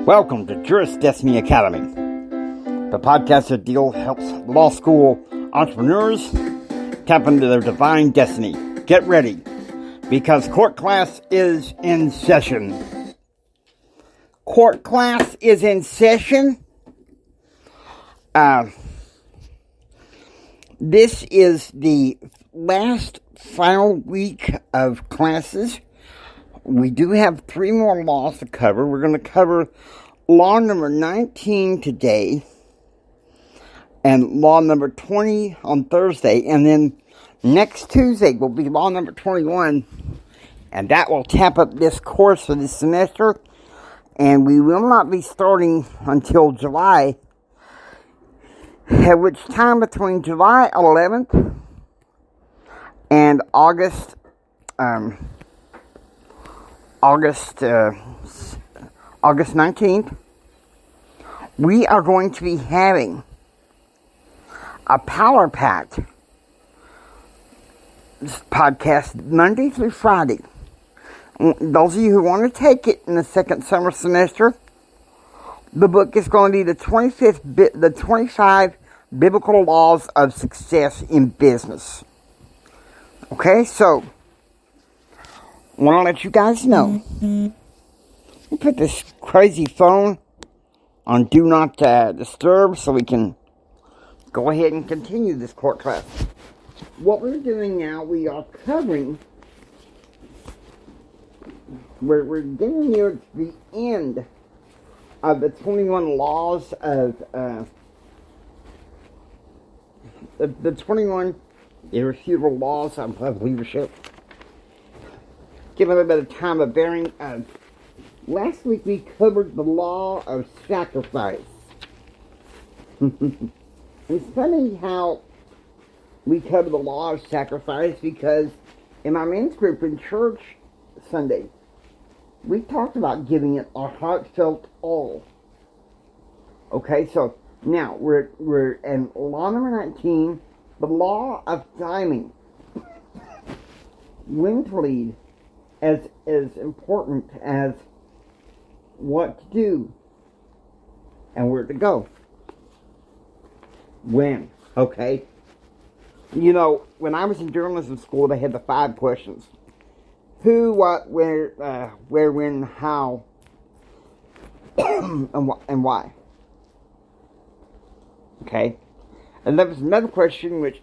Welcome to Juris Destiny Academy, the podcast that helps law school entrepreneurs tap into their divine destiny. Get ready, because court class is in session. Court class is in session. This is the last final week of classes. We do have 3 more laws to cover. We're going to cover law number 19 today and law number 20 on Thursday. And then next Tuesday will be law number 21. And that will tap up this course for this semester. And we will not be starting until July, at which time between July 11th and August 19th, we are going to be having a Power Packed podcast Monday through Friday. Those of you who want to take it in the second summer semester, the book is going to be the 25 Biblical Laws of Success in Business. Okay, so I want to let you guys know. We put this crazy phone on Do Not Disturb so we can go ahead and continue this court class. What we're doing now, we are covering, we're getting near to the end of the 21 laws of, the 21 irrefutable laws of leadership. Give a little bit of time of bearing. Last week we covered the law of sacrifice. It's funny how we covered the law of sacrifice, because in my men's group in church Sunday, we talked about giving it our heartfelt all. Okay, so now we're in law number 19, the law of timing. When to lead as important as what to do and where to go. When, okay? You know, when I was in journalism school, they had the 5 questions. Who, what, where, when, how, and why. Okay? And there was another question which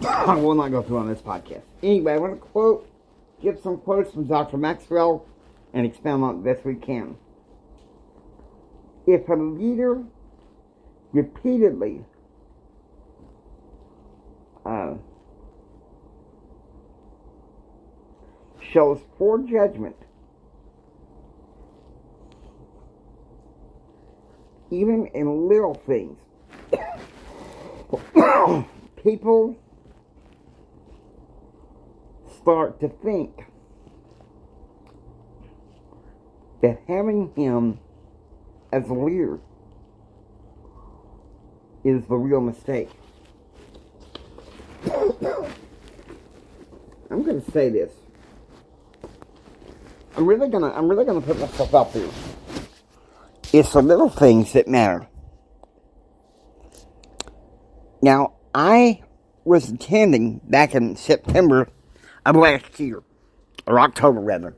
I will not go through on this podcast. Anyway, I want to give some quotes from Dr. Maxwell and expound on it the best we can. If a leader repeatedly shows poor judgment, even in little things, people start to think that having him as a leader is the real mistake. I'm going to say this. I'm really gonna put myself out there. It's the little things that matter. Now, I was attending back in September of last year, or October rather,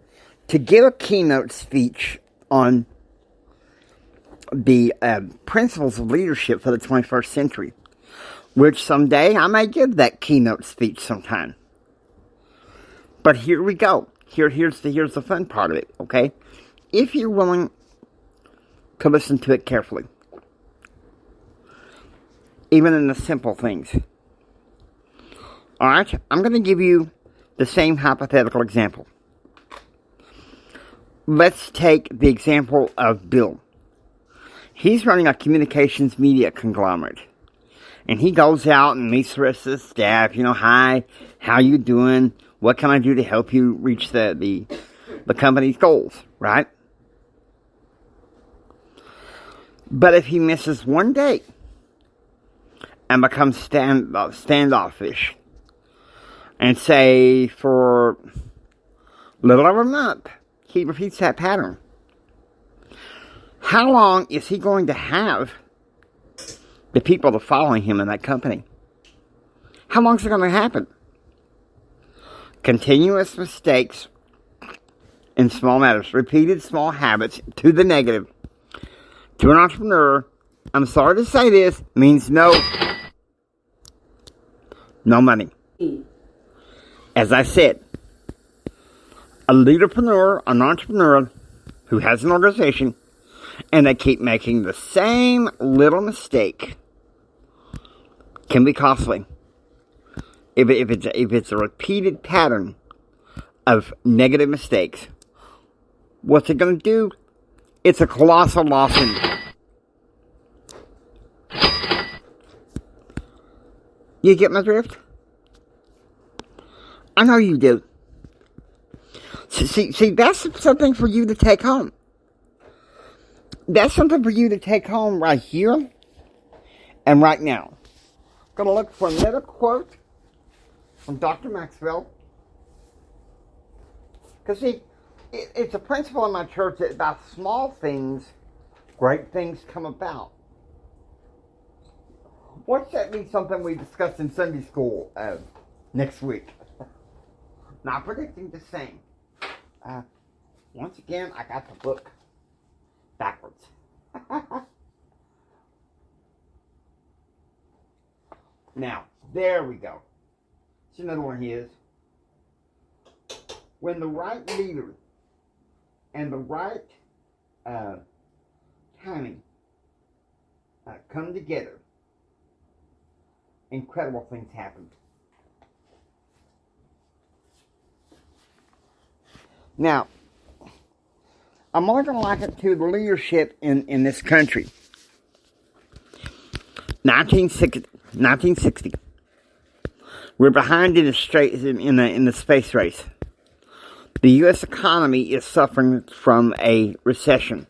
to give a keynote speech on the principles of leadership for the 21st century, which someday I may give that keynote speech sometime. But here we go. Here's the fun part of it, okay? If you're willing to listen to it carefully, even in the simple things. Alright, I'm going to give you the same hypothetical example. Let's take the example of Bill. He's running a communications media conglomerate. And he goes out and meets the rest of the staff. You know, hi, how you doing? What can I do to help you reach the company's goals, right? But if he misses one day and becomes standoffish, and say for a little over a month, he repeats that pattern, How long is he going to have the people that are following him in that company? How long is it going to happen? Continuous mistakes in small matters, repeated small habits to the negative. To an entrepreneur, I'm sorry to say this, means no money. As I said, a leaderpreneur, an entrepreneur who has an organization, and they keep making the same little mistake can be costly. If it's a repeated pattern of negative mistakes, what's it going to do? It's a colossal loss in. You get my drift? I know you do. See, that's something for you to take home. That's something for you to take home right here and right now. I'm going to look for another quote from Dr. Maxwell. Because, see, it's a principle in my church that by small things, great things come about. What's that be something we discussed in Sunday school next week? Not predicting the same. Once again, I got the book backwards. Now, there we go. It's another one he is. When the right leader and the right timing come together, incredible things happen. Now, I'm only going to like it to the leadership in this country. 1960. We're behind in the space race. The U.S. economy is suffering from a recession.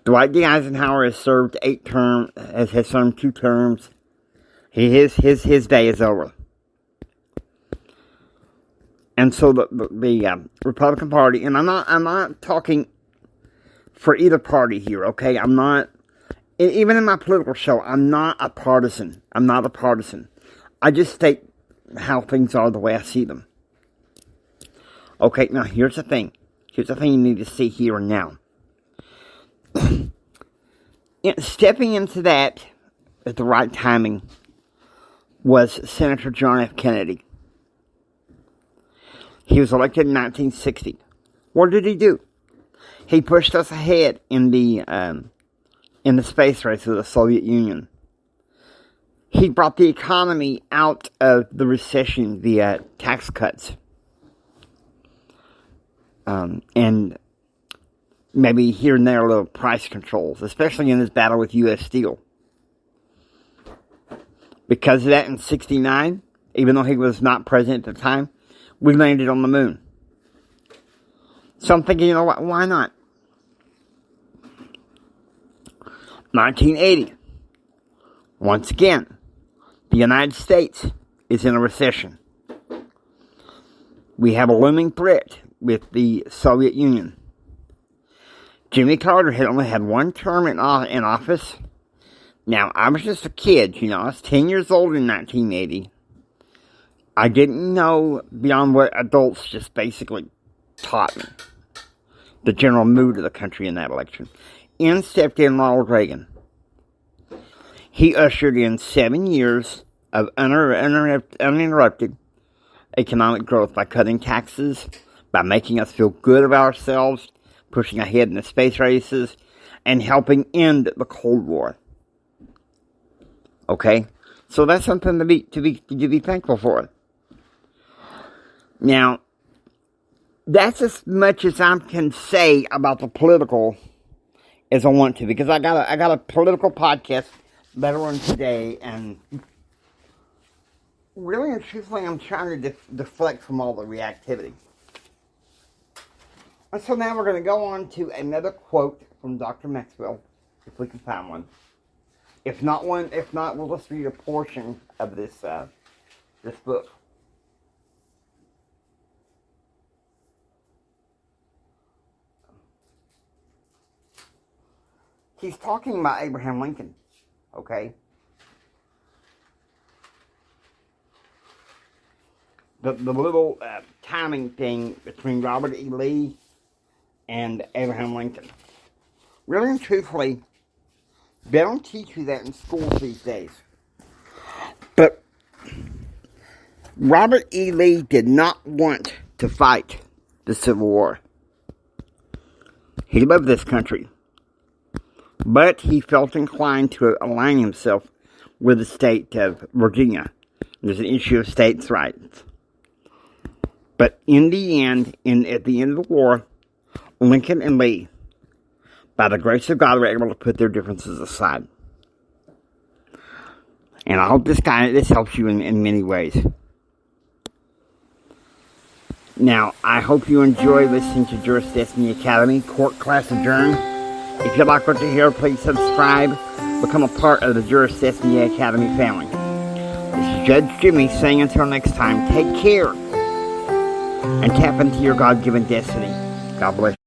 Dwight D. Eisenhower has served 8 terms, has served 2 terms. His day is over. And so the Republican Party, and I'm not talking for either party here, okay? I'm not, even in my political show, I'm not a partisan. I just state how things are the way I see them. Okay, now here's the thing. Here's the thing you need to see here and now. Stepping into that at the right timing was Senator John F. Kennedy. He was elected in 1960. What did he do? He pushed us ahead in the space race with the Soviet Union. He brought the economy out of the recession via tax cuts. And maybe here and there little price controls, especially in his battle with U.S. Steel. Because of that, in 1969, even though he was not president at the time, we landed on the moon. So I'm thinking, you know what, why not? 1980. Once again, the United States is in a recession. We have a looming threat with the Soviet Union. Jimmy Carter had only had 1 term in office. Now, I was just a kid, I was 10 years old in 1980. I didn't know beyond what adults just basically taught me. The general mood of the country in that election. In stepped in Ronald Reagan. He ushered in 7 years of uninterrupted economic growth by cutting taxes, by making us feel good about ourselves, pushing ahead in the space races, and helping end the Cold War. Okay? So that's something to be thankful for. Now, that's as much as I can say about the political as I want to, because I got a political podcast later on today, and really and truthfully, I'm trying to deflect from all the reactivity. And so now we're going to go on to another quote from Dr. Maxwell, if we can find one. If not, we'll just read a portion of this book. He's talking about Abraham Lincoln, okay? The little timing thing between Robert E. Lee and Abraham Lincoln. Really and truthfully, they don't teach you that in schools these days. But Robert E. Lee did not want to fight the Civil War. He loved this country. But he felt inclined to align himself with the state of Virginia. There's an issue of states' rights. But in the end, at the end of the war, Lincoln and Lee, by the grace of God, were able to put their differences aside. And I hope this helps you in many ways. Now, I hope you enjoy listening to Juris Destiny Academy. Court class adjourned. If you like what you hear, please subscribe. Become a part of the Juris Destiny Academy family. This is Judge Jimmy saying until next time, take care and tap into your God-given destiny. God bless you.